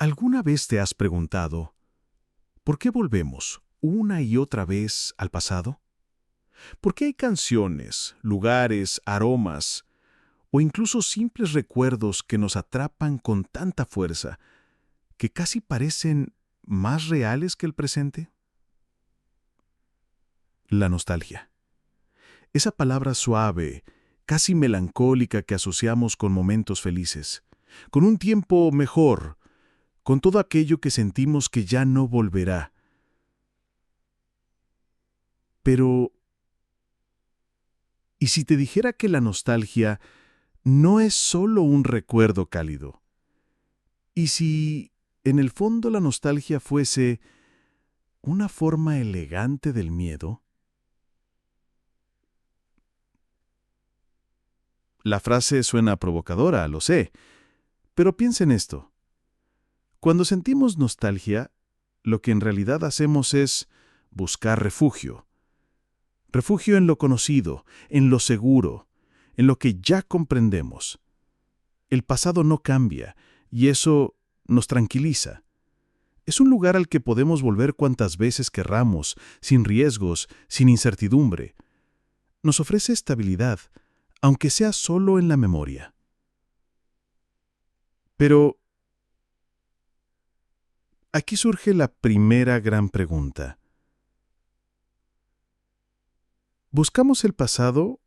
¿Alguna vez te has preguntado por qué volvemos una y otra vez al pasado? ¿Por qué hay canciones, lugares, aromas o incluso simples recuerdos que nos atrapan con tanta fuerza que casi parecen más reales que el presente? La nostalgia. Esa palabra suave, casi melancólica que asociamos con momentos felices, con un tiempo mejor, con todo aquello que sentimos que ya no volverá. Pero, ¿y si te dijera que la nostalgia no es solo un recuerdo cálido? ¿Y si, en el fondo, la nostalgia fuese una forma elegante del miedo? La frase suena provocadora, lo sé, pero piensa en esto. Cuando sentimos nostalgia, lo que en realidad hacemos es buscar refugio. Refugio en lo conocido, en lo seguro, en lo que ya comprendemos. El pasado no cambia, y eso nos tranquiliza. Es un lugar al que podemos volver cuantas veces querramos, sin riesgos, sin incertidumbre. Nos ofrece estabilidad, aunque sea solo en la memoria. Pero aquí surge la primera gran pregunta. ¿Buscamos el pasado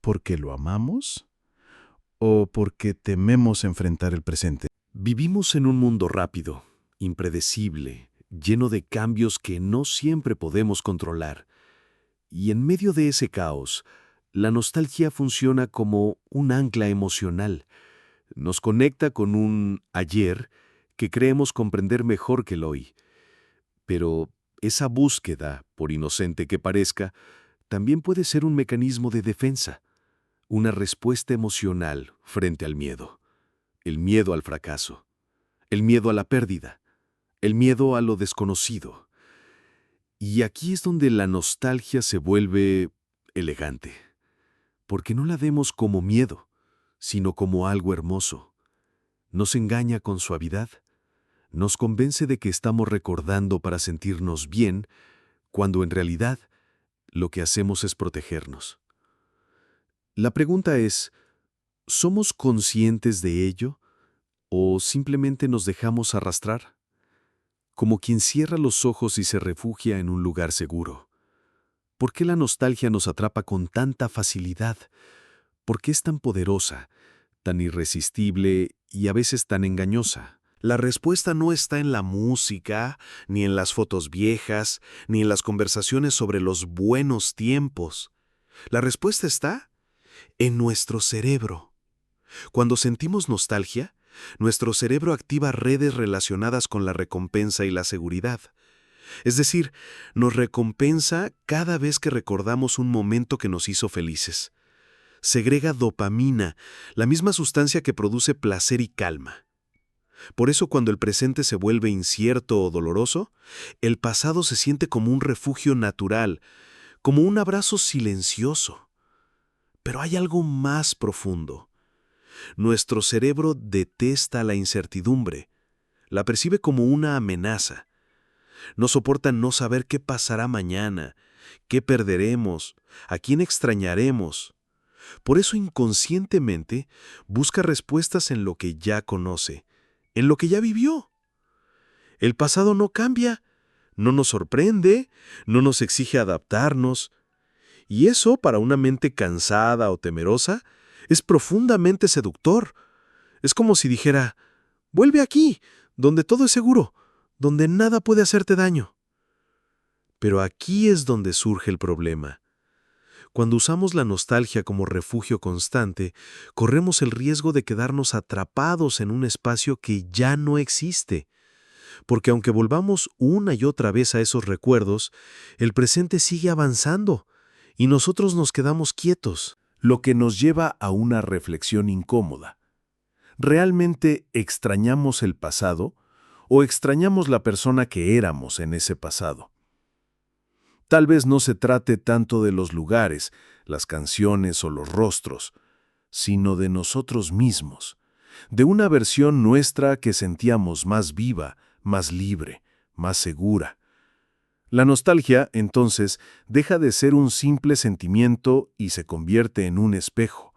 porque lo amamos o porque tememos enfrentar el presente? Vivimos en un mundo rápido, impredecible, lleno de cambios que no siempre podemos controlar. Y en medio de ese caos, la nostalgia funciona como un ancla emocional. Nos conecta con un ayer que creemos comprender mejor que el hoy. Pero esa búsqueda, por inocente que parezca, también puede ser un mecanismo de defensa, una respuesta emocional frente al miedo. El miedo al fracaso, el miedo a la pérdida, el miedo a lo desconocido. Y aquí es donde la nostalgia se vuelve elegante, porque no la vemos como miedo, sino como algo hermoso. Nos engaña con suavidad, nos convence de que estamos recordando para sentirnos bien, cuando en realidad lo que hacemos es protegernos. La pregunta es, ¿somos conscientes de ello o simplemente nos dejamos arrastrar? Como quien cierra los ojos y se refugia en un lugar seguro. ¿Por qué la nostalgia nos atrapa con tanta facilidad? ¿Por qué es tan poderosa, tan irresistible y a veces tan engañosa? La respuesta no está en la música, ni en las fotos viejas, ni en las conversaciones sobre los buenos tiempos. La respuesta está en nuestro cerebro. Cuando sentimos nostalgia, nuestro cerebro activa redes relacionadas con la recompensa y la seguridad. Es decir, nos recompensa cada vez que recordamos un momento que nos hizo felices. Segrega dopamina, la misma sustancia que produce placer y calma. Por eso cuando el presente se vuelve incierto o doloroso, el pasado se siente como un refugio natural, como un abrazo silencioso. Pero hay algo más profundo. Nuestro cerebro detesta la incertidumbre, la percibe como una amenaza. No soporta no saber qué pasará mañana, qué perderemos, a quién extrañaremos. Por eso inconscientemente busca respuestas en lo que ya conoce, en lo que ya vivió. El pasado no cambia, no nos sorprende, no nos exige adaptarnos. Y eso, para una mente cansada o temerosa, es profundamente seductor. Es como si dijera, vuelve aquí, donde todo es seguro, donde nada puede hacerte daño. Pero aquí es donde surge el problema. Cuando usamos la nostalgia como refugio constante, corremos el riesgo de quedarnos atrapados en un espacio que ya no existe. Porque aunque volvamos una y otra vez a esos recuerdos, el presente sigue avanzando y nosotros nos quedamos quietos. Lo que nos lleva a una reflexión incómoda. ¿Realmente extrañamos el pasado o extrañamos la persona que éramos en ese pasado? Tal vez no se trate tanto de los lugares, las canciones o los rostros, sino de nosotros mismos, de una versión nuestra que sentíamos más viva, más libre, más segura. La nostalgia, entonces, deja de ser un simple sentimiento y se convierte en un espejo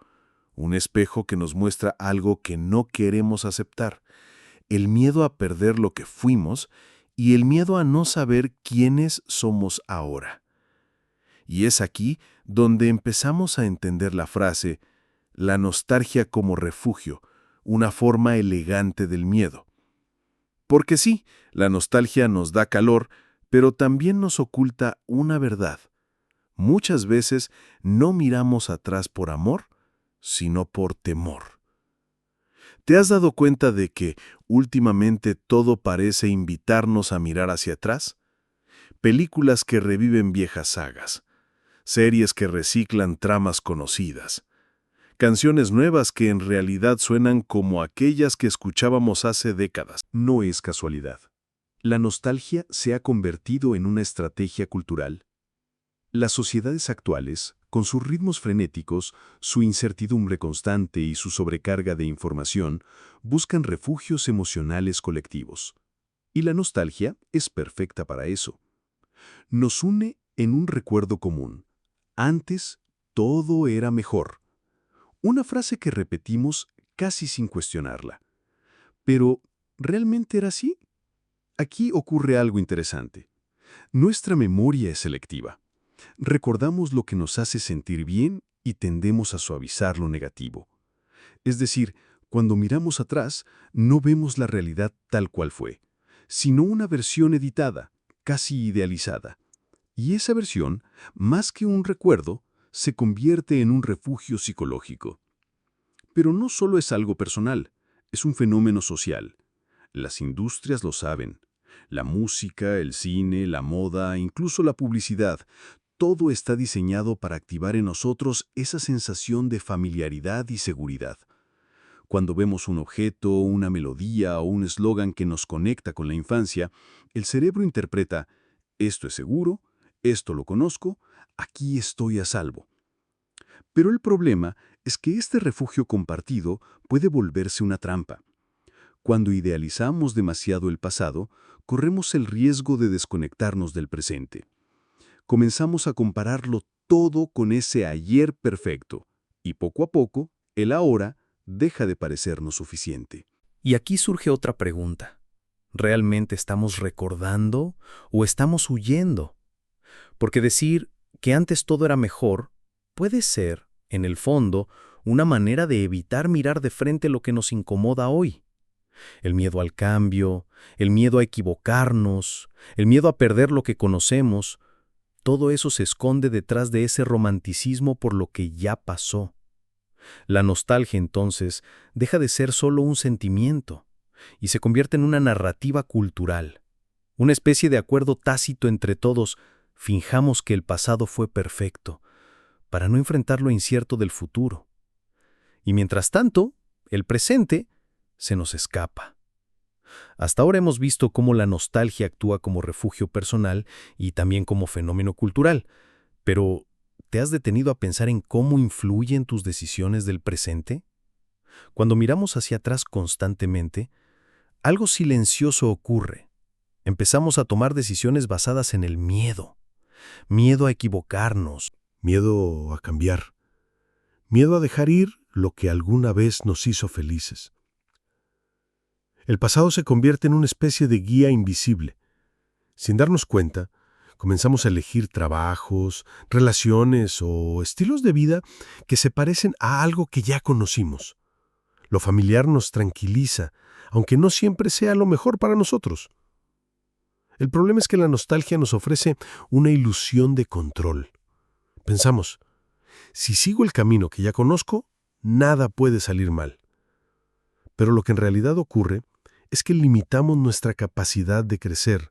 que nos muestra algo que no queremos aceptar, el miedo a perder lo que fuimos y el miedo a no saber quiénes somos ahora. Y es aquí donde empezamos a entender la frase, la nostalgia como refugio, una forma elegante del miedo. Porque sí, la nostalgia nos da calor, pero también nos oculta una verdad. Muchas veces no miramos atrás por amor, sino por temor. ¿Te has dado cuenta de que últimamente todo parece invitarnos a mirar hacia atrás? Películas que reviven viejas sagas, series que reciclan tramas conocidas, canciones nuevas que en realidad suenan como aquellas que escuchábamos hace décadas. No es casualidad. La nostalgia se ha convertido en una estrategia cultural. Las sociedades actuales, con sus ritmos frenéticos, su incertidumbre constante y su sobrecarga de información, buscan refugios emocionales colectivos. Y la nostalgia es perfecta para eso. Nos une en un recuerdo común. Antes, todo era mejor. Una frase que repetimos casi sin cuestionarla. Pero, ¿realmente era así? Aquí ocurre algo interesante. Nuestra memoria es selectiva. Recordamos lo que nos hace sentir bien y tendemos a suavizar lo negativo. Es decir, cuando miramos atrás, no vemos la realidad tal cual fue, sino una versión editada, casi idealizada. Y esa versión, más que un recuerdo, se convierte en un refugio psicológico. Pero no solo es algo personal, es un fenómeno social. Las industrias lo saben. La música, el cine, la moda, incluso la publicidad, todo está diseñado para activar en nosotros esa sensación de familiaridad y seguridad. Cuando vemos un objeto, una melodía o un eslogan que nos conecta con la infancia, el cerebro interpreta, esto es seguro, esto lo conozco, aquí estoy a salvo. Pero el problema es que este refugio compartido puede volverse una trampa. Cuando idealizamos demasiado el pasado, corremos el riesgo de desconectarnos del presente. Comenzamos a compararlo todo con ese ayer perfecto, y poco a poco, el ahora deja de parecernos suficiente. Y aquí surge otra pregunta. ¿Realmente estamos recordando o estamos huyendo? Porque decir que antes todo era mejor puede ser, en el fondo, una manera de evitar mirar de frente lo que nos incomoda hoy. El miedo al cambio, el miedo a equivocarnos, el miedo a perder lo que conocemos, todo eso se esconde detrás de ese romanticismo por lo que ya pasó. La nostalgia, entonces, deja de ser solo un sentimiento y se convierte en una narrativa cultural, una especie de acuerdo tácito entre todos. Finjamos que el pasado fue perfecto, para no enfrentar lo incierto del futuro. Y mientras tanto, el presente se nos escapa. Hasta ahora hemos visto cómo la nostalgia actúa como refugio personal y también como fenómeno cultural, pero ¿te has detenido a pensar en cómo influye en tus decisiones del presente? Cuando miramos hacia atrás constantemente, algo silencioso ocurre. Empezamos a tomar decisiones basadas en el miedo. Miedo a equivocarnos. Miedo a cambiar. Miedo a dejar ir lo que alguna vez nos hizo felices. El pasado se convierte en una especie de guía invisible. Sin darnos cuenta, comenzamos a elegir trabajos, relaciones o estilos de vida que se parecen a algo que ya conocimos. Lo familiar nos tranquiliza, aunque no siempre sea lo mejor para nosotros. El problema es que la nostalgia nos ofrece una ilusión de control. Pensamos, si sigo el camino que ya conozco, nada puede salir mal. Pero lo que en realidad ocurre es que limitamos nuestra capacidad de crecer,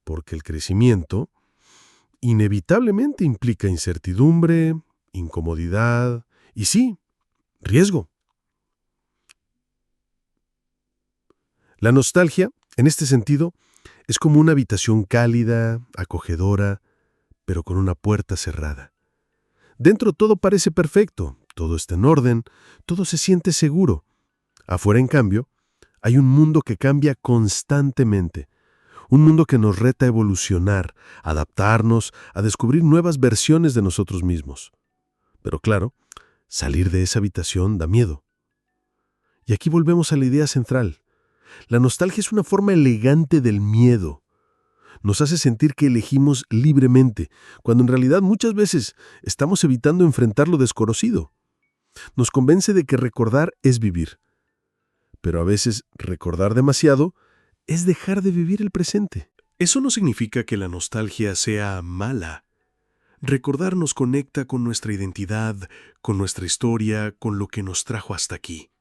porque el crecimiento inevitablemente implica incertidumbre, incomodidad y sí, riesgo. La nostalgia, en este sentido, es como una habitación cálida, acogedora, pero con una puerta cerrada. Dentro todo parece perfecto, todo está en orden, todo se siente seguro. Afuera, en cambio, hay un mundo que cambia constantemente. Un mundo que nos reta a evolucionar, a adaptarnos, a descubrir nuevas versiones de nosotros mismos. Pero claro, salir de esa habitación da miedo. Y aquí volvemos a la idea central. La nostalgia es una forma elegante del miedo. Nos hace sentir que elegimos libremente, cuando en realidad muchas veces estamos evitando enfrentar lo desconocido. Nos convence de que recordar es vivir. Pero a veces recordar demasiado es dejar de vivir el presente. Eso no significa que la nostalgia sea mala. Recordar nos conecta con nuestra identidad, con nuestra historia, con lo que nos trajo hasta aquí.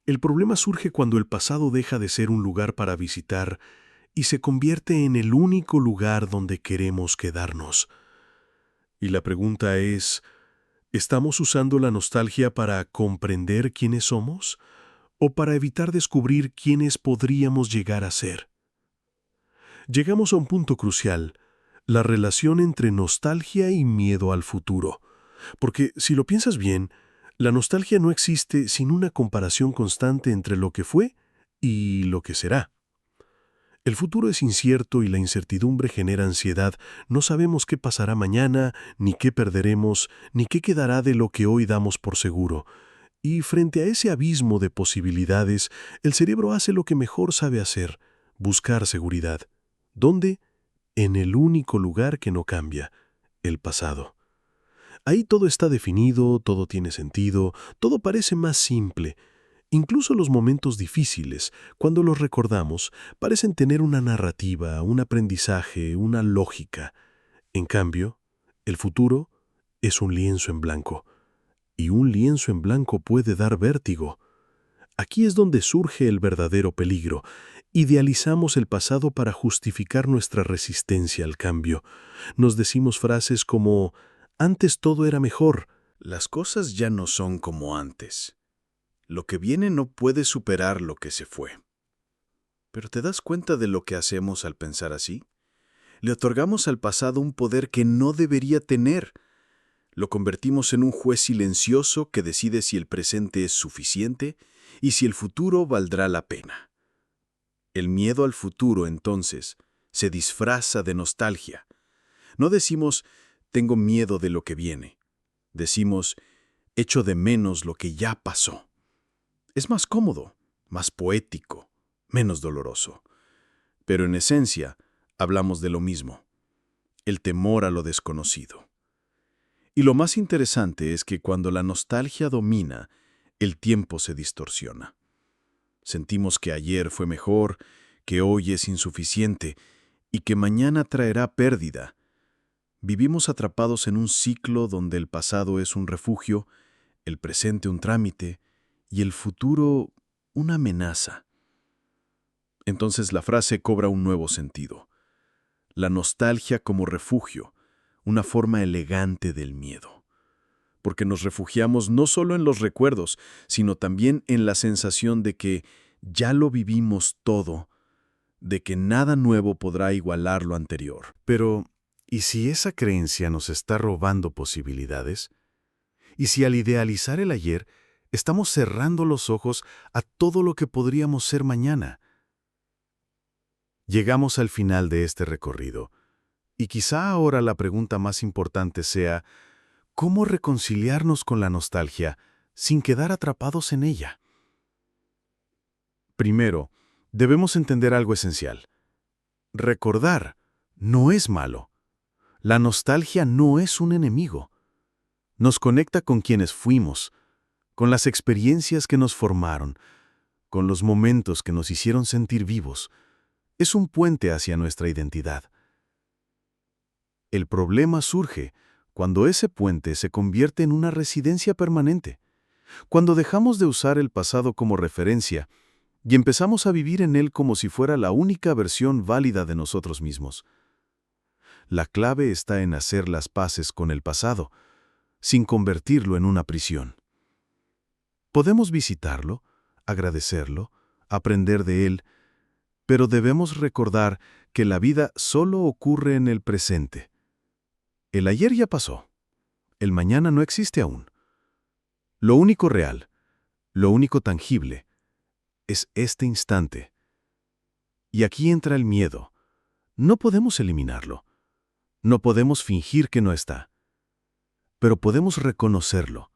El problema surge cuando el pasado deja de ser un lugar para visitar y se convierte en el único lugar donde queremos quedarnos. Y la pregunta es, ¿estamos usando la nostalgia para comprender quiénes somos o para evitar descubrir quiénes podríamos llegar a ser? Llegamos a un punto crucial, la relación entre nostalgia y miedo al futuro. Porque, si lo piensas bien, la nostalgia no existe sin una comparación constante entre lo que fue y lo que será. El futuro es incierto y la incertidumbre genera ansiedad. No sabemos qué pasará mañana, ni qué perderemos, ni qué quedará de lo que hoy damos por seguro. Y frente a ese abismo de posibilidades, el cerebro hace lo que mejor sabe hacer, buscar seguridad. ¿Dónde? En el único lugar que no cambia, el pasado. Ahí todo está definido, todo tiene sentido, todo parece más simple. Incluso los momentos difíciles, cuando los recordamos, parecen tener una narrativa, un aprendizaje, una lógica. En cambio, el futuro es un lienzo en blanco. Y un lienzo en blanco puede dar vértigo. Aquí es donde surge el verdadero peligro. Idealizamos el pasado para justificar nuestra resistencia al cambio. Nos decimos frases como, antes todo era mejor. Las cosas ya no son como antes. Lo que viene no puede superar lo que se fue. ¿Pero te das cuenta de lo que hacemos al pensar así? Le otorgamos al pasado un poder que no debería tener. Lo convertimos en un juez silencioso que decide si el presente es suficiente y si el futuro valdrá la pena. El miedo al futuro, entonces, se disfraza de nostalgia. No decimos, tengo miedo de lo que viene. Decimos, echo de menos lo que ya pasó. Es más cómodo, más poético, menos doloroso. Pero en esencia, hablamos de lo mismo, el temor a lo desconocido. Y lo más interesante es que cuando la nostalgia domina, el tiempo se distorsiona. Sentimos que ayer fue mejor, que hoy es insuficiente y que mañana traerá pérdida. Vivimos atrapados en un ciclo donde el pasado es un refugio, el presente un trámite y el futuro una amenaza. Entonces la frase cobra un nuevo sentido. La nostalgia como refugio, una forma elegante del miedo. Porque nos refugiamos no solo en los recuerdos, sino también en la sensación de que ya lo vivimos todo, de que nada nuevo podrá igualar lo anterior. Pero, ¿y si esa creencia nos está robando posibilidades? ¿Y si al idealizar el ayer, estamos cerrando los ojos a todo lo que podríamos ser mañana? Llegamos al final de este recorrido, y quizá ahora la pregunta más importante sea, ¿cómo reconciliarnos con la nostalgia sin quedar atrapados en ella? Primero, debemos entender algo esencial. Recordar no es malo. La nostalgia no es un enemigo. Nos conecta con quienes fuimos, con las experiencias que nos formaron, con los momentos que nos hicieron sentir vivos. Es un puente hacia nuestra identidad. El problema surge cuando ese puente se convierte en una residencia permanente, cuando dejamos de usar el pasado como referencia y empezamos a vivir en él como si fuera la única versión válida de nosotros mismos. La clave está en hacer las paces con el pasado, sin convertirlo en una prisión. Podemos visitarlo, agradecerlo, aprender de él, pero debemos recordar que la vida solo ocurre en el presente. El ayer ya pasó. El mañana no existe aún. Lo único real, lo único tangible, es este instante. Y aquí entra el miedo. No podemos eliminarlo. No podemos fingir que no está. Pero podemos reconocerlo.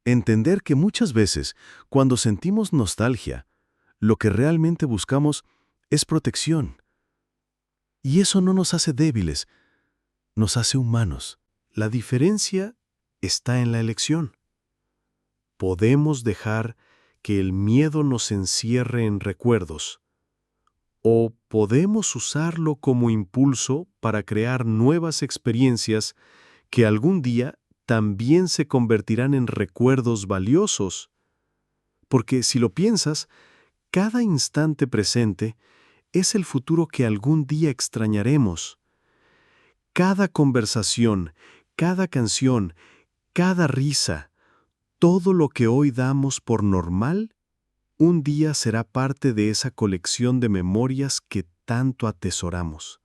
Entender que muchas veces, cuando sentimos nostalgia, lo que realmente buscamos es protección. Y eso no nos hace débiles, nos hace humanos. La diferencia está en la elección. Podemos dejar que el miedo nos encierre en recuerdos, o podemos usarlo como impulso para crear nuevas experiencias que algún día también se convertirán en recuerdos valiosos. Porque si lo piensas, cada instante presente es el futuro que algún día extrañaremos. Cada conversación, cada canción, cada risa, todo lo que hoy damos por normal, un día será parte de esa colección de memorias que tanto atesoramos.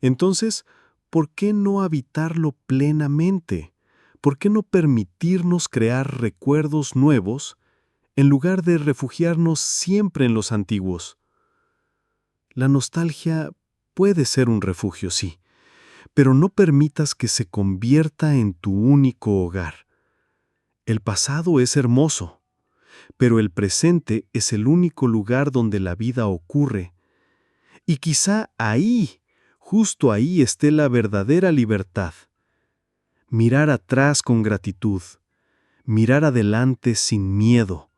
Entonces, ¿por qué no habitarlo plenamente? ¿Por qué no permitirnos crear recuerdos nuevos en lugar de refugiarnos siempre en los antiguos? La nostalgia puede ser un refugio, sí, pero no permitas que se convierta en tu único hogar. El pasado es hermoso, pero el presente es el único lugar donde la vida ocurre. Y quizá ahí, justo ahí esté la verdadera libertad. Mirar atrás con gratitud, mirar adelante sin miedo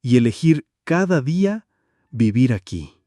y elegir cada día vivir aquí.